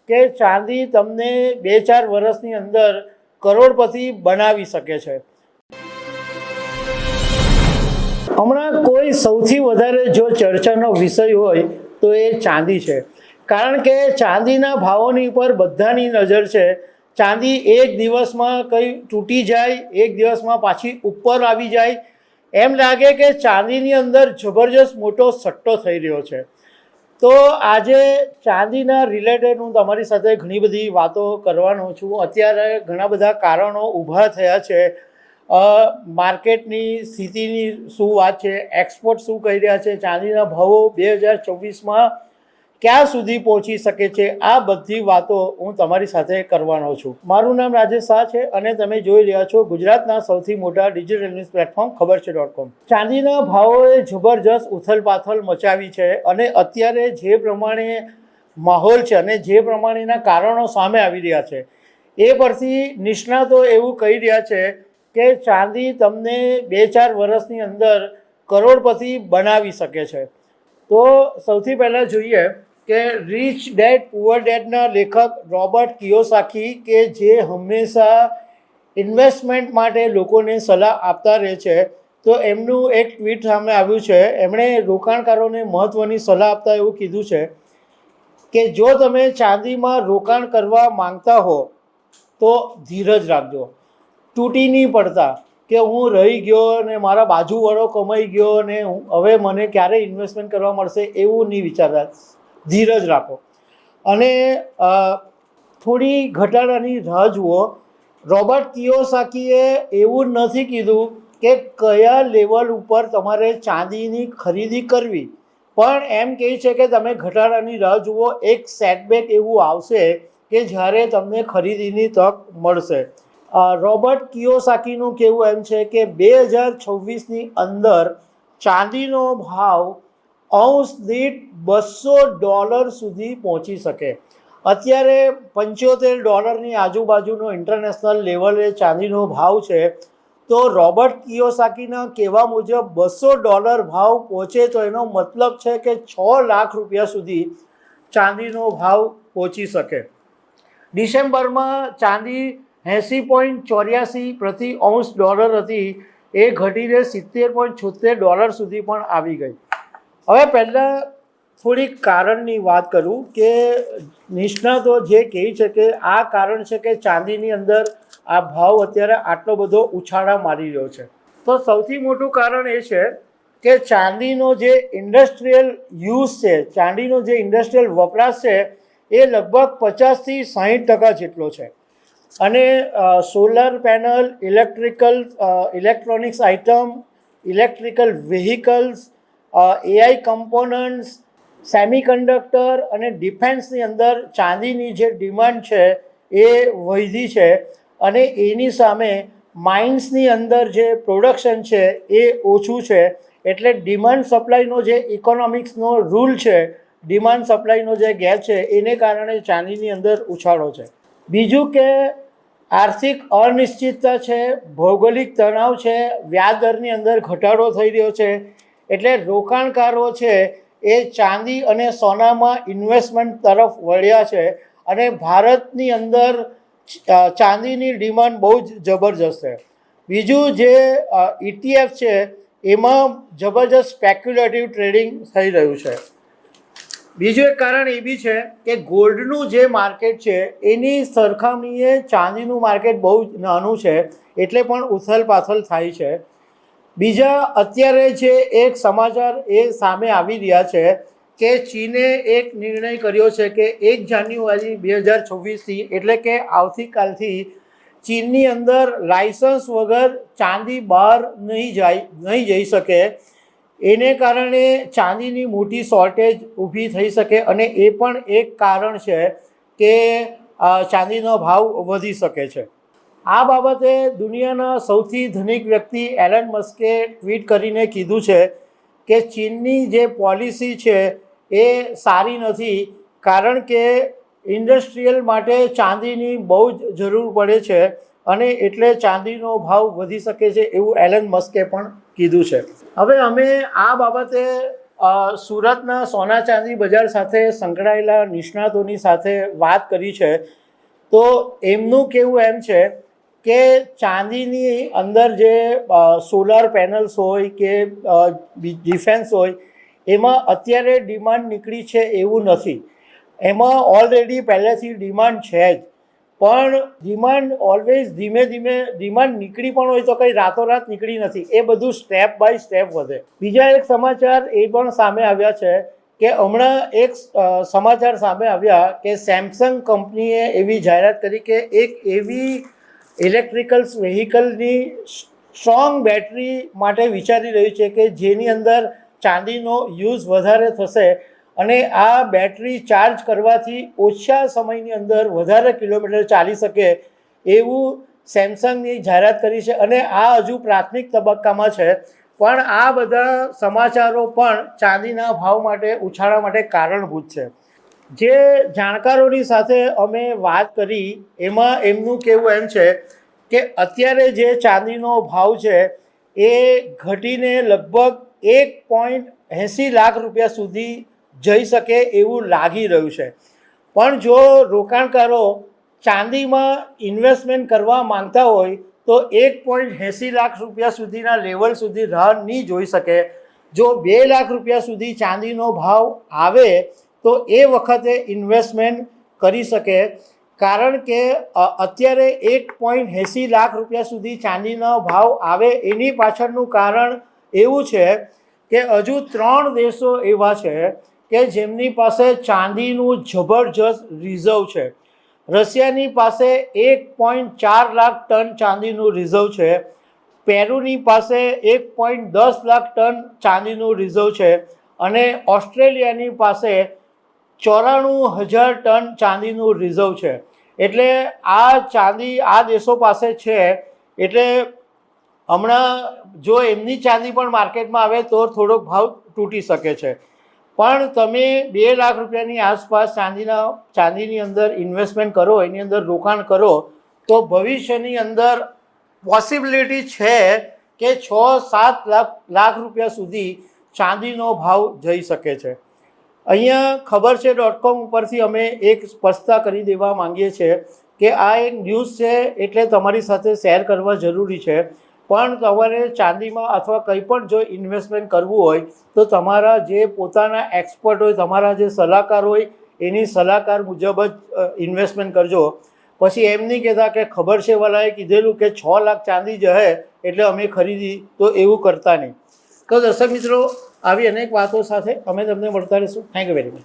કે ચાંદી તમને 2-4 વર્ષની અંદર કરોડપતિ બનાવી શકે છે। હમણાં કોઈ સૌથી વધારે જો ચર્ચાનો વિષય હોય તો એ ચાંદી છે, કારણ કે ચાંદીના ભાવોની ઉપર બધાની નજર છે। ચાંદી એક દિવસમાં કંઈ તૂટી જાય, એક દિવસમાં પાછી ઉપર આવી જાય, એમ લાગે કે ચાંદીની અંદર જબરજસ્ત મોટો સટ્ટો થઈ રહ્યો છે। તો આજે ચાંદીના રિલેટેડ હું તમારી સાથે ઘણી બધી વાતો કરવાનો છું। અત્યારે ઘણા બધા કારણો ઊભા થયા છે। માર્કેટની સ્થિતિની શું વાત છે, એક્સપોર્ટ શું કહી રહ્યા છે, ચાંદીના ભાવો 2024માં ક્યાં સુધી પહોંચી શકે છે, આ બધી વાતો હું તમારી સાથે કરવાનો છું। મારું નામ રાજેશ શાહ છે અને તમે જોઈ રહ્યા છો ગુજરાતના સૌથી મોટા ડિજિટલ ન્યૂઝ પ્લેટફોર્મ ખબરછે.com। ચાંદીના ભાવોએ જબરજસ્ત ઉથલપાથલ મચાવી છે અને અત્યારે જે પ્રમાણે માહોલ છે અને જે પ્રમાણેના કારણો સામે આવી રહ્યા છે એ પરથી નિષ્ણાતો એવું કહી રહ્યા છે કે ચાંદી તમને 2-4 વર્ષની અંદર કરોડપતિ બનાવી શકે છે। તો સૌથી પહેલાં જોઈએ કે રિચ ડેડ પુઅર ડેડના લેખક રોબર્ટ કિયોસાકી, કે જે હંમેશા ઇન્વેસ્ટમેન્ટ માટે લોકોને સલાહ આપતા રહે છે, તો એમનું એક ટ્વીટ સામે આવ્યું છે। એમણે રોકાણકારોને મહત્ત્વની સલાહ આપતા એવું કીધું છે કે જો તમે ચાંદીમાં રોકાણ કરવા માંગતા હો તો ધીરજ રાખજો, તૂટી નહીં પડતા કે હું રહી ગયો ને મારા બાજુવાળો કમાઈ ગયો ને હવે મને ક્યારે ઇન્વેસ્ટમેન્ટ કરવા મળશે એવું નહીં વિચારતા, ધીરજ રાખો અને થોડી ઘટાડાની રાહ જુઓ। રોબર્ટ કિયોસાકીએ એવું નથી કીધું કે કયા લેવલ ઉપર તમારે ચાંદીની ખરીદી કરવી, પણ એમ કહે છે કે તમે ઘટાડાની રાહ જુઓ। એક સેટબેક એવું આવશે કે જ્યારે તમને ખરીદીની તક મળશે। રોબર્ટ કિયોસાકીનું કહેવું એમ છે કે 2026ની અંદર ચાંદીનો ભાવ ઔંસ દીઠ $200 સુધી પહોંચી શકે। અત્યારે $75 આજુબાજુનો ઇન્ટરનેશનલ લેવલે ચાંદીનો ભાવ છે। તો રોબર્ટ કિયોસાકીના કહેવા મુજબ $200 ભાવ પહોંચે તો એનો મતલબ છે કે 6 લાખ રૂપિયા સુધી ચાંદીનો ભાવ પહોંચી શકે। ડિસેમ્બરમાં ચાંદી 80.84 પ્રતિ ઔંસ ડોલર હતી, એ ઘટીને $70.76 સુધી પણ આવી ગઈ। હવે પહેલાં થોડીક કારણની વાત કરું કે નિષ્ણાતો જે કહે છે કે આ કારણ છે કે ચાંદીની અંદર આ ભાવ અત્યારે આટલો બધો ઉછાળા મારી રહ્યો છે। તો સૌથી મોટું કારણ એ છે કે ચાંદીનો જે ઇન્ડસ્ટ્રીયલ યુઝ છે, ચાંદીનો જે ઇન્ડસ્ટ્રીયલ વપરાશ છે એ લગભગ 50થી 60% જેટલો છે અને solar panel, electronics item, electrical vehicles, AI components, semiconductor અને ડિફેન્સની અંદર ચાંદીની જે ડિમાન્ડ છે એ વધી છે અને એની સામે માઇન્સની અંદર જે પ્રોડક્શન છે એ ઓછું છે। એટલે ડિમાન્ડ સપ્લાયનો જે ઇકોનોમિક્સનો રૂલ છે, ડિમાન્ડ સપ્લાયનો જે ગેપ છે એને કારણે ચાંદીની અંદર ઉછાળો છે। બીજું કે આર્થિક અનિશ્ચિતતા છે, ભૌગોલિક તણાવ છે, વ્યાજ દરની અંદર ઘટાડો થઈ રહ્યો છે, એટલે રોકાણકારો છે એ ચાંદી અને સોનામાં ઇન્વેસ્ટમેન્ટ તરફ વળ્યા છે અને ભારતની અંદર ચાંદીની ડિમાન્ડ બહુ જ જબરજસ્ત છે। બીજું જે ETF છે એમાં જબરજસ્ત સ્પેક્યુલેટિવ ટ્રેડિંગ થઈ રહ્યું છે। બીજું એક કારણ એ બી છે કે ગોલ્ડનું જે માર્કેટ છે એની સરખામણીએ ચાંદીનું માર્કેટ બહુ જ નાનું છે, એટલે પણ ઉથલપાથલ થાય છે। બીજા અત્યારે જે એક સમાચાર એ સામે આવી રહ્યા છે કે ચીને એક નિર્ણય કર્યો છે કે 1 જાન્યુઆરી 2026થી એટલે કે આવતીકાલથી ચીનની અંદર લાયસન્સ વગર ચાંદી બહાર નહીં જઈ શકે। એને કારણે ચાંદીની મોટી શોર્ટેજ ઊભી થઈ શકે અને એ પણ એક કારણ છે કે ચાંદીનો ભાવ વધી શકે છે। આ બાબતે દુનિયાના સૌથી ધનિક વ્યક્તિ એલન મસ્કે ટ્વીટ કરીને કીધું છે કે ચીનની જે પોલિસી છે એ સારી નથી, કારણ કે ઇન્ડસ્ટ્રીયલ માટે ચાંદીની બહુ જ જરૂર પડે છે અને એટલે ચાંદીનો ભાવ વધી શકે છે એવું એલન મસ્કે પણ કીધું છે। હવે અમે આ બાબતે સુરતના સોના ચાંદી બજાર સાથે સંકળાયેલા નિષ્ણાતોની સાથે વાત કરી છે, તો એમનું કહેવું એમ છે કે ચાંદીની અંદર જે સોલાર પેનલ્સ હોય કે ડિફેન્સ હોય એમાં અત્યારે ડિમાન્ડ નીકળી છે એવું નથી. એમાં ઓલરેડી પહેલેથી ડિમાન્ડ છે જ, પણ ડિમાન્ડ ઓલવેઝ ધીમે ધીમે ડિમાન્ડ નીકળી પણ હોય તો કંઈ રાતોરાત નીકળી નથી. એ બધું સ્ટેપ બાય સ્ટેપ વધે. બીજા એક સમાચાર એ પણ સામે આવ્યા છે કે હમણાં એક સમાચાર સામે આવ્યા કે સેમસંગ કંપનીએ એવી જાહેરાત કરી કે એક એવી ઇલેક્ટ્રિકલ્સ વ્હીકલની સ્ટ્રોંગ બેટરી માટે વિચારી રહ્યું છે કે જેની અંદર ચાંદીનો યુઝ વધારે થશે અને આ બેટરી ચાર્જ કરવાથી ઓછા સમયની અંદર વધારે કિલોમીટર ચાલી શકે એવું સેમસંગની જાહેરાત કરી છે. અને આ હજુ પ્રાથમિક તબક્કામાં છે, પણ આ બધા સમાચારો પણ ચાંદીના ભાવ માટે ઉછાળા માટે કારણભૂત છે. જે જાણકારોની સાથે અમે વાત કરી એમાં એમનું કહેવું એમ છે કે અત્યારે જે ચાંદીનો ભાવ છે એ ઘટીને લગભગ 1.80 લાખ રૂપિયા સુધી જઈ શકે એવું લાગી રહ્યું છે. પણ જો રોકાણકારો ચાંદીમાં ઇન્વેસ્ટમેન્ટ કરવા માંગતા હોય તો 1.80 લાખ રૂપિયા સુધીના લેવલ સુધી રાહ નહીં જોઈ શકે. જો 2 લાખ રૂપિયા સુધી ચાંદીનો ભાવ આવે તો એ વખતે ઇન્વેસ્ટમેન્ટ કરી શકે. કારણ કે અત્યારે 1.80 લાખ રૂપિયા સુધી ચાંદીનો ભાવ આવે એની પાછળનું કારણ એવું છે કે હજુ 3 દેશો એવા છે કે જેમની પાસે ચાંદીનું જબરજસ્ત રિઝર્વ છે. રશિયાની પાસે 1.4 લાખ ટન ચાંદીનું રિઝર્વ છે. પેરુની પાસે 1.10 લાખ ટન ચાંદીનું રિઝર્વ છે. અને ઓસ્ટ્રેલિયાની પાસે 94,000 ટન ચાંદીનું રિઝર્વ છે. એટલે આ ચાંદી આ દેશો પાસે છે. એટલે હમણાં જો એમની ચાંદી પણ માર્કેટમાં આવે તો થોડોક ભાવ તૂટી શકે છે. પણ તમે 2 લાખ રૂપિયાની આસપાસ ચાંદીની અંદર ઇન્વેસ્ટમેન્ટ કરો, એની અંદર રોકાણ કરો તો ભવિષ્યની અંદર પોસિબિલિટી છે કે 6-7 લાખ રૂપિયા સુધી ચાંદીનો ભાવ જઈ શકે છે. અહીંયા ખબર છે .com ઉપરથી અમે એક સ્પષ્ટતા કરી દેવા માંગીએ છીએ કે આ એક ન્યૂઝ છે એટલે તમારી સાથે શેર કરવા જરૂરી છે. પણ તમારે ચાંદીમાં અથવા કંઈ પણ જો ઇન્વેસ્ટમેન્ટ કરવું હોય તો તમારા જે પોતાના એક્સપર્ટ હોય, તમારા જે સલાહકાર હોય એની સલાહકાર મુજબ જ ઇન્વેસ્ટમેન્ટ કરજો. પછી એમ નહીં કહેતા કે ખબર છે વાલાએ કીધેલું કે 6 લાખ ચાંદી જહે એટલે અમે ખરીદી, તો એવું કરતા નહીં. તો દર્શક મિત્રો, આવી અનેક વાતો સાથે અમે તમને મળતા રહીશું. Thank you very much.